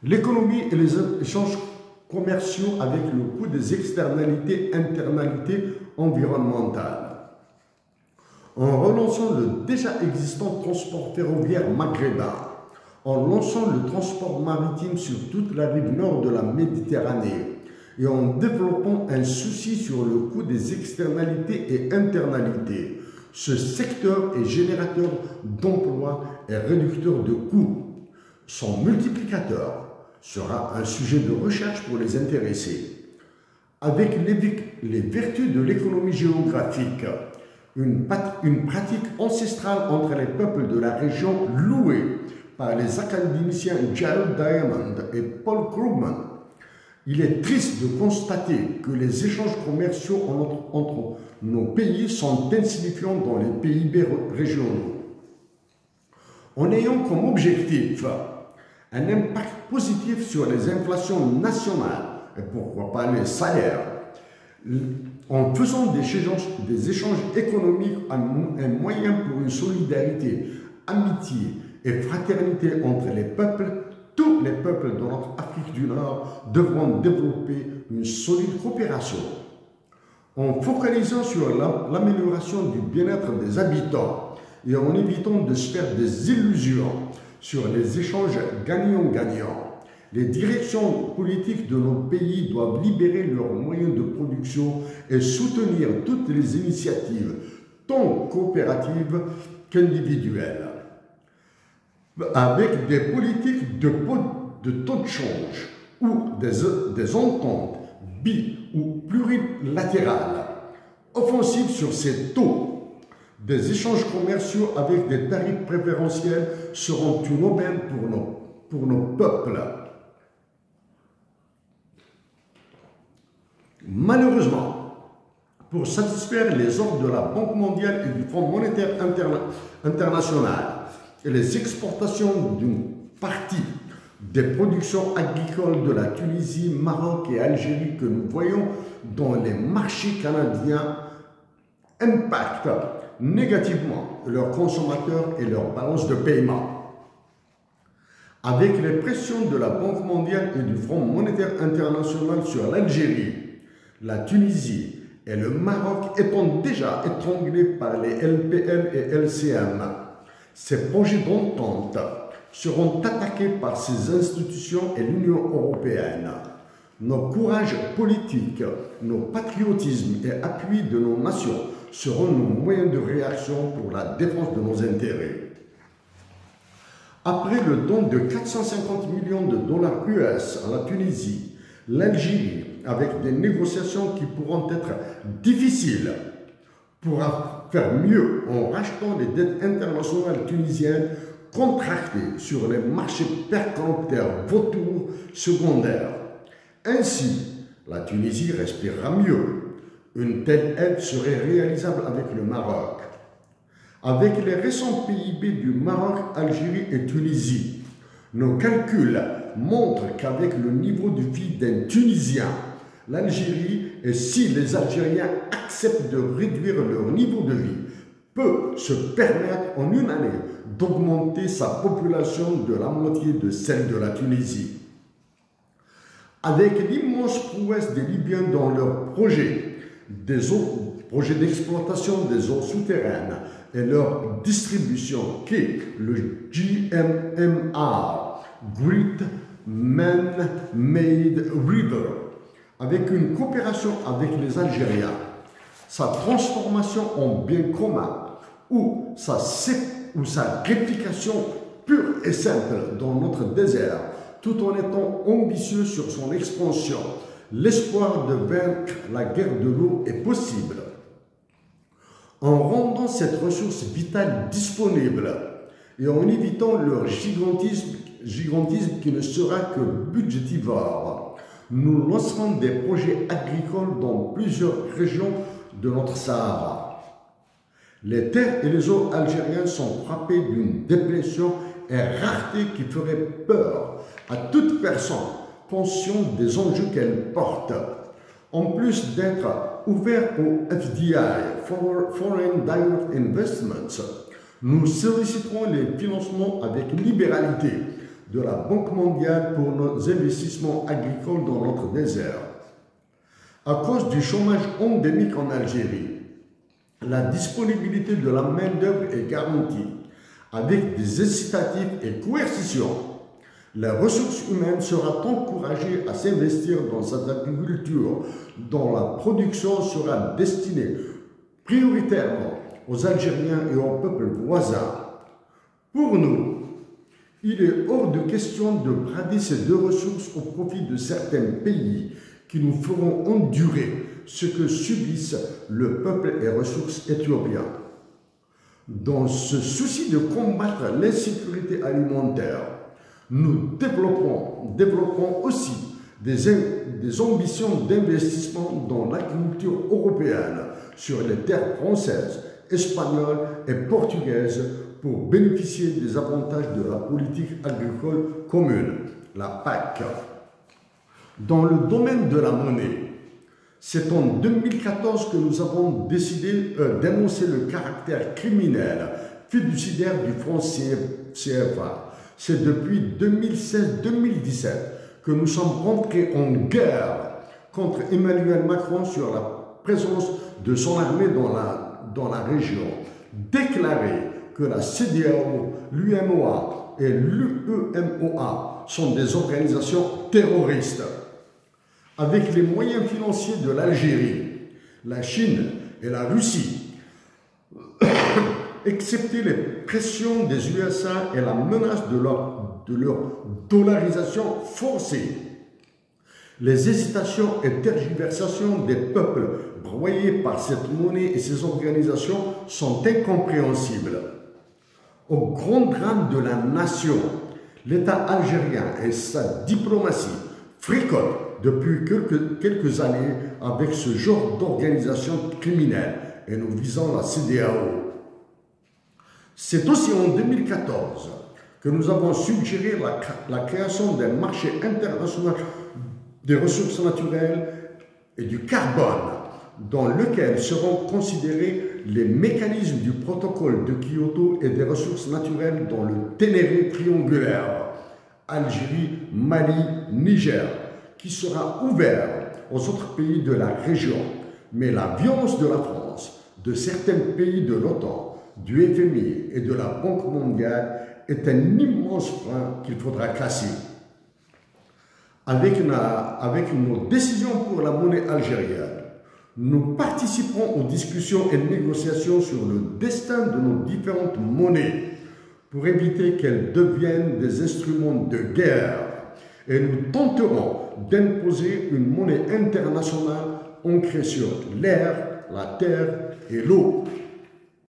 L'économie et les échanges commerciaux avec le coût des externalités, internalités environnementales. En relançant le déjà existant transport ferroviaire maghrébin, en lançant le transport maritime sur toute la rive nord de la Méditerranée et en développant un souci sur le coût des externalités et internalités, ce secteur est générateur d'emplois et réducteur de coûts. Son multiplicateur sera un sujet de recherche pour les intéressés. Avec les vertus de l'économie géographique, une pratique ancestrale entre les peuples de la région louée par les académiciens Jared Diamond et Paul Krugman, il est triste de constater que les échanges commerciaux entre nos pays sont insignifiants dans les PIB régionaux. En ayant comme objectif un impact positif sur les inflations nationales, et pourquoi pas les salaires, en faisant des échanges économiques un moyen pour une solidarité, amitié et fraternité entre les peuples, tous les peuples de notre Afrique du Nord devront développer une solide coopération. En focalisant sur l'amélioration du bien-être des habitants et en évitant de se faire des illusions sur les échanges gagnant-gagnant, les directions politiques de nos pays doivent libérer leurs moyens de production et soutenir toutes les initiatives, tant coopératives qu'individuelles, avec des politiques de taux de change ou des ententes ou plurilatérales offensives sur ces taux. Des échanges commerciaux avec des tarifs préférentiels seront une aubaine pour nos peuples. Malheureusement, pour satisfaire les ordres de la Banque mondiale et du Fonds monétaire international et les exportations d'une partie des productions agricoles de la Tunisie, Maroc et Algérie que nous voyons dans les marchés canadiens impactent négativement leurs consommateurs et leur balance de paiement. Avec les pressions de la Banque mondiale et du Fonds monétaire international sur l'Algérie, la Tunisie et le Maroc étant déjà étranglés par les LPM et LCM, ces projets d'entente seront attaqués par ces institutions et l'Union européenne. Nos courages politiques, nos patriotismes et appuis de nos nations seront nos moyens de réaction pour la défense de nos intérêts. Après le don de 450 millions de dollars US à la Tunisie, l'Algérie, avec des négociations qui pourront être difficiles, pourra faire mieux en rachetant les dettes internationales tunisiennes contractées sur les marchés percantères vautours secondaires. Ainsi, la Tunisie respirera mieux. Une telle aide serait réalisable avec le Maroc. Avec les récents PIB du Maroc, Algérie et Tunisie, nos calculs montrent qu'avec le niveau de vie d'un Tunisien, l'Algérie, et si les Algériens acceptent de réduire leur niveau de vie, peut se permettre en une année d'augmenter sa population de la moitié de celle de la Tunisie. Avec l'immense prouesse des Libyens dans leur projet d'exploitation des eaux souterraines et leur distribution qu'est le GMMR, Great Man-Made River, avec une coopération avec les Algériens, sa transformation en bien commun ou sa réplication pure et simple dans notre désert, tout en étant ambitieux sur son expansion, l'espoir de vaincre la guerre de l'eau est possible. En rendant cette ressource vitale disponible et en évitant leur gigantisme qui ne sera que budgétivore, nous lancerons des projets agricoles dans plusieurs régions de notre Sahara. Les terres et les eaux algériennes sont frappées d'une déplétion et rareté qui ferait peur à toute personne consciente des enjeux qu'elle porte. En plus d'être ouvert au FDI, Foreign Direct Investments, nous solliciterons les financements avec libéralité de la Banque mondiale pour nos investissements agricoles dans notre désert. À cause du chômage endémique en Algérie, la disponibilité de la main-d'œuvre est garantie avec des incitatifs et coercitions. Les ressources humaines sera encouragées à s'investir dans cette agriculture dont la production sera destinée prioritairement aux Algériens et aux peuples voisins. Pour nous, il est hors de question de brader ces deux ressources au profit de certains pays qui nous feront endurer ce que subissent le peuple et ressources éthiopiens. Dans ce souci de combattre l'insécurité alimentaire, nous développons aussi des ambitions d'investissement dans l'agriculture européenne sur les terres françaises, espagnoles et portugaises pour bénéficier des avantages de la politique agricole commune, la PAC. Dans le domaine de la monnaie, c'est en 2014 que nous avons décidé d'énoncer le caractère criminel fiduciaire du franc CFA. C'est depuis 2016-2017 que nous sommes rentrés en guerre contre Emmanuel Macron sur la présence de son armée dans la région. Déclarer que la CEDEAO, l'UMOA et l'UEMOA sont des organisations terroristes. Avec les moyens financiers de l'Algérie, la Chine et la Russie, excepté les pressions des USA et la menace de leur dollarisation forcée, les hésitations et tergiversations des peuples broyés par cette monnaie et ces organisations sont incompréhensibles. Au grand drame de la nation, l'État algérien et sa diplomatie fricotent depuis quelques années avec ce genre d'organisation criminelle et nous visons la CEDEAO. C'est aussi en 2014 que nous avons suggéré la création d'un marché international des ressources naturelles et du carbone dans lequel seront considérés les mécanismes du protocole de Kyoto et des ressources naturelles dans le Ténéré triangulaire, Algérie, Mali, Niger, qui sera ouvert aux autres pays de la région. Mais la violence de la France, de certains pays de l'OTAN, du FMI et de la Banque mondiale est un immense frein qu'il faudra casser. Avec nos décisions pour la monnaie algérienne, nous participerons aux discussions et négociations sur le destin de nos différentes monnaies pour éviter qu'elles deviennent des instruments de guerre et nous tenterons d'imposer une monnaie internationale ancrée sur l'air, la terre et l'eau.